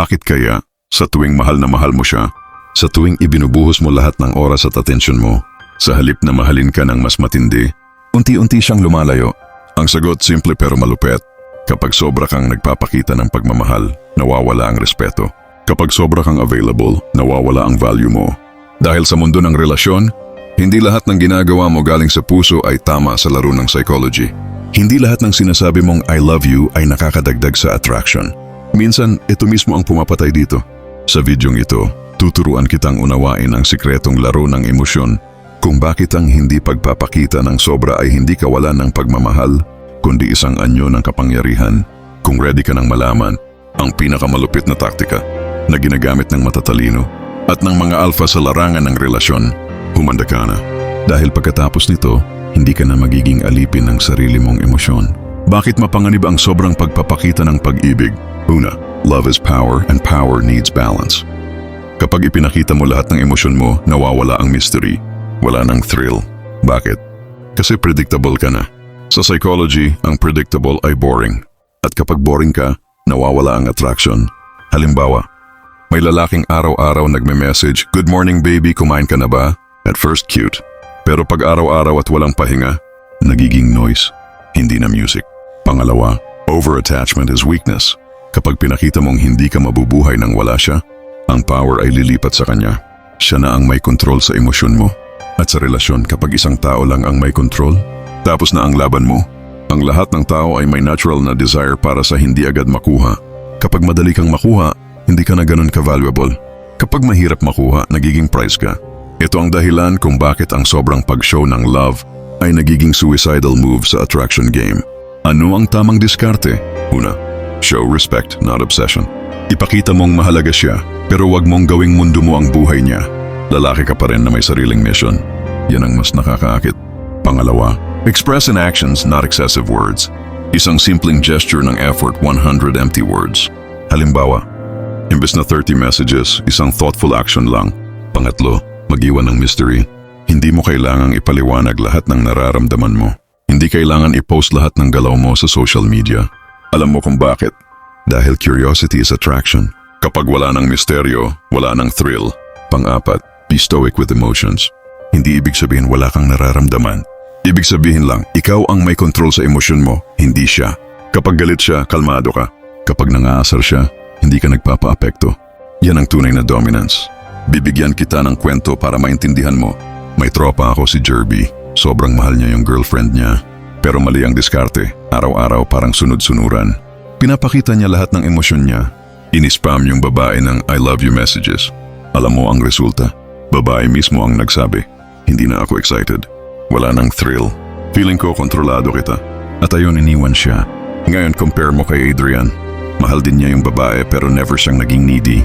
Bakit kaya sa tuwing mahal na mahal mo siya, sa tuwing ibinubuhos mo lahat ng oras at atensyon mo, sa halip na mahalin ka ng mas matindi, unti-unti siyang lumalayo? Ang sagot simple pero malupet. Kapag sobra kang nagpapakita ng pagmamahal, nawawala ang respeto. Kapag sobra kang available, nawawala ang value mo. Dahil sa mundo ng relasyon, hindi lahat ng ginagawa mo galing sa puso ay tama sa laro ng psychology. Hindi lahat ng sinasabi mong I love you ay nakakadagdag sa attraction. Minsan, ito mismo ang pumapatay dito. Sa videong ito, tuturuan kitang unawain ang sikretong laro ng emosyon, kung bakit ang hindi pagpapakita ng sobra ay hindi kawalan ng pagmamahal, kundi isang anyo ng kapangyarihan. Kung ready ka nang malaman ang pinakamalupit na taktika na ginagamit ng matatalino at ng mga alpha sa larangan ng relasyon, humanda ka na. Dahil pagkatapos nito, hindi ka na magiging alipin ng sarili mong emosyon. Bakit mapanganib ang sobrang pagpapakita ng pag-ibig? Una, love is power and power needs balance. Kapag ipinakita mo lahat ng emosyon mo, nawawala ang mystery. Wala nang thrill. Bakit? Kasi predictable ka na. Sa psychology, ang predictable ay boring. At kapag boring ka, nawawala ang attraction. Halimbawa, may lalaking araw-araw nagme-message, "Good morning baby, kumain ka na ba?" At first cute. Pero pag araw-araw at walang pahinga, nagiging noise, hindi na music. Pangalawa, over-attachment is weakness. Kapag pinakita mong hindi ka mabubuhay nang wala siya, ang power ay lilipat sa kanya. Siya na ang may control sa emosyon mo. At sa relasyon, kapag isang tao lang ang may control, tapos na ang laban mo. Ang lahat ng tao ay may natural na desire para sa hindi agad makuha. Kapag madali kang makuha, hindi ka na ganun ka-valuable. Kapag mahirap makuha, nagiging prize ka. Ito ang dahilan kung bakit ang sobrang pag-show ng love ay nagiging suicidal move sa attraction game. Ano ang tamang diskarte? Una, show respect, not obsession. Ipakita mong mahalaga siya, pero wag mong gawing mundo mo ang buhay niya. Lalaki ka pa rin na may sariling mission. Yan ang mas nakakaakit. Pangalawa, express in actions, not excessive words. Isang simpleng gesture ng effort, 100 empty words. Halimbawa, imbes na 30 messages, isang thoughtful action lang. Pangatlo, mag-iwan ng mystery. Hindi mo kailangang ipaliwanag lahat ng nararamdaman mo. Hindi kailangan i-post lahat ng galaw mo sa social media. Alam mo kung bakit? Dahil curiosity is attraction. Kapag wala ng misteryo, wala ng thrill. Pang-apat, be stoic with emotions. Hindi ibig sabihin wala kang nararamdaman. Ibig sabihin lang, ikaw ang may control sa emosyon mo, hindi siya. Kapag galit siya, kalmado ka. Kapag nangaasar siya, hindi ka nagpapa-apekto. Yan ang tunay na dominance. Bibigyan kita ng kwento para maintindihan mo. May tropa ako si Jerby. Sobrang mahal niya yung girlfriend niya. Pero mali ang diskarte. Araw-araw parang sunod-sunuran. Pinapakita niya lahat ng emosyon niya. Inispam yung babae ng I love you messages. Alam mo ang resulta? Babae mismo ang nagsabi, hindi na ako excited. Wala nang thrill. Feeling ko kontrolado kita. At ayun, iniwan siya. Ngayon compare mo kay Adrian. Mahal din niya yung babae pero never siyang naging needy.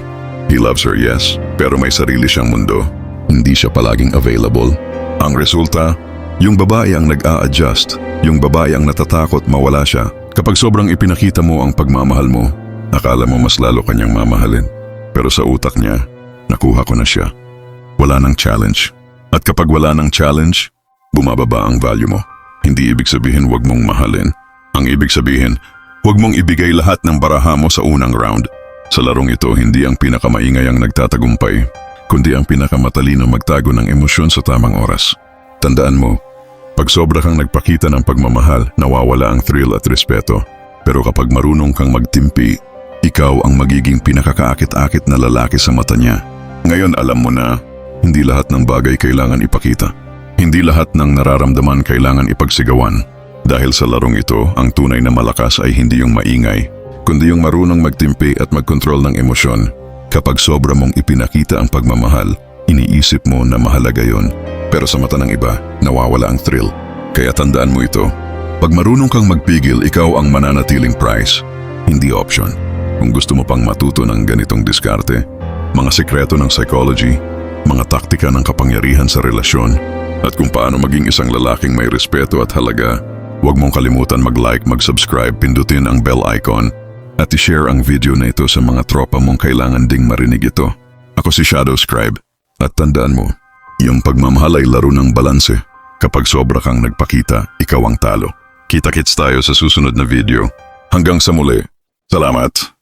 He loves her, yes, pero may sarili siyang mundo. Hindi siya palaging available. Ang resulta, yung babae ang nag-a-adjust. Yung babae ang natatakot mawala siya. Kapag sobrang ipinakita mo ang pagmamahal mo, akala mo mas lalo kanyang mamahalin. Pero sa utak niya, nakuha ko na siya. Wala nang challenge. At kapag wala nang challenge, bumababa ang value mo. Hindi ibig sabihin wag mong mahalin. Ang ibig sabihin, wag mong ibigay lahat ng baraha mo sa unang round. Sa larong ito, hindi ang pinakamaingay ang nagtatagumpay, kundi ang pinakamatalino magtago ng emosyon sa tamang oras. Tandaan mo, pag sobra kang nagpakita ng pagmamahal, nawawala ang thrill at respeto. Pero kapag marunong kang magtimpi, ikaw ang magiging pinakakaakit-akit na lalaki sa mata niya. Ngayon alam mo na, hindi lahat ng bagay kailangan ipakita. Hindi lahat ng nararamdaman kailangan ipagsigawan. Dahil sa larong ito, ang tunay na malakas ay hindi yung maingay, kundi yung marunong magtimpi at magkontrol ng emosyon. Kapag sobra mong ipinakita ang pagmamahal, iniisip mo na mahalaga yon. Pero sa mata ng iba, nawawala ang thrill. Kaya tandaan mo ito. Pag marunong kang magpigil, ikaw ang mananatiling prize, hindi option. Kung gusto mo pang matuto ng ganitong diskarte, mga sekreto ng psychology, mga taktika ng kapangyarihan sa relasyon, at kung paano maging isang lalaking may respeto at halaga, huwag mong kalimutan mag-like, mag-subscribe, pindutin ang bell icon, at i-share ang video na ito sa mga tropa mong kailangan ding marinig ito. Ako si Shadow Scribe, at tandaan mo, yung pagmamahal ay laro ng balanse. Kapag sobra kang nagpakita, ikaw ang talo. Kita-kits tayo sa susunod na video. Hanggang sa muli, salamat!